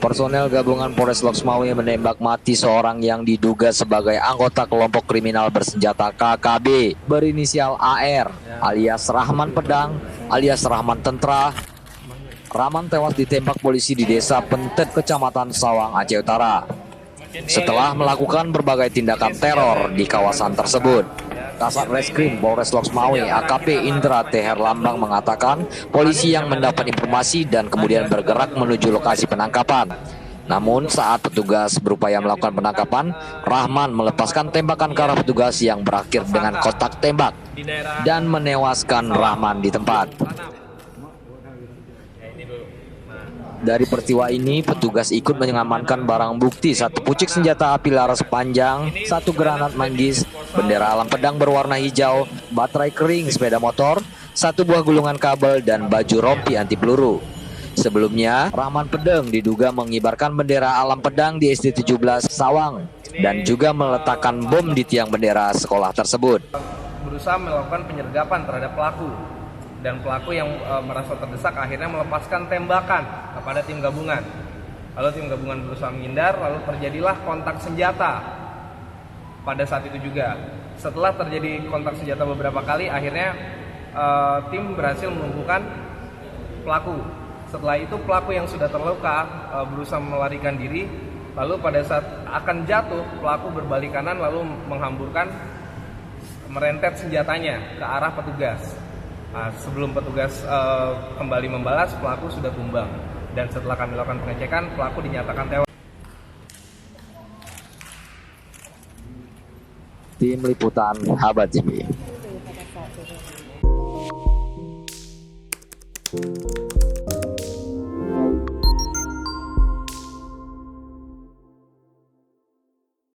Personel gabungan Polres Loksmawe menembak mati seorang yang diduga sebagai anggota kelompok kriminal bersenjata KKB berinisial AR alias Rahman Pedang alias Rahman Tentra. Rahman tewas ditembak polisi di Desa Pentet, Kecamatan Sawang, Aceh Utara, setelah melakukan berbagai tindakan teror di kawasan tersebut. Kasat Reskrim Polres Loksmawe AKP Indra T. Herlambang mengatakan polisi yang mendapat informasi dan kemudian bergerak menuju lokasi penangkapan. Namun saat petugas berupaya melakukan penangkapan, Rahman melepaskan tembakan ke arah petugas yang berakhir dengan kotak tembak dan menewaskan Rahman di tempat. Dari peristiwa ini, petugas ikut mengamankan barang bukti, satu pucuk senjata api laras panjang, satu granat manggis, bendera alam pedang berwarna hijau, baterai kering sepeda motor, satu buah gulungan kabel, dan baju rompi anti peluru. Sebelumnya, Rahman Pedang diduga mengibarkan bendera alam pedang di SD 17 Sawang dan juga meletakkan bom di tiang bendera sekolah tersebut. Berusaha melakukan penyergapan terhadap pelaku. Dan pelaku yang merasa terdesak akhirnya melepaskan tembakan kepada tim gabungan. Lalu tim gabungan berusaha menghindar, lalu terjadilah kontak senjata pada saat itu juga. Setelah terjadi kontak senjata beberapa kali, akhirnya tim berhasil melumpuhkan pelaku. Setelah itu pelaku yang sudah terluka berusaha melarikan diri. Lalu pada saat akan jatuh, pelaku berbalik kanan lalu merentet senjatanya ke arah petugas. Sebelum petugas kembali membalas, pelaku sudah tumbang. Dan setelah kami lakukan pengecekan, pelaku dinyatakan tewas. Tim Liputan Habat TV.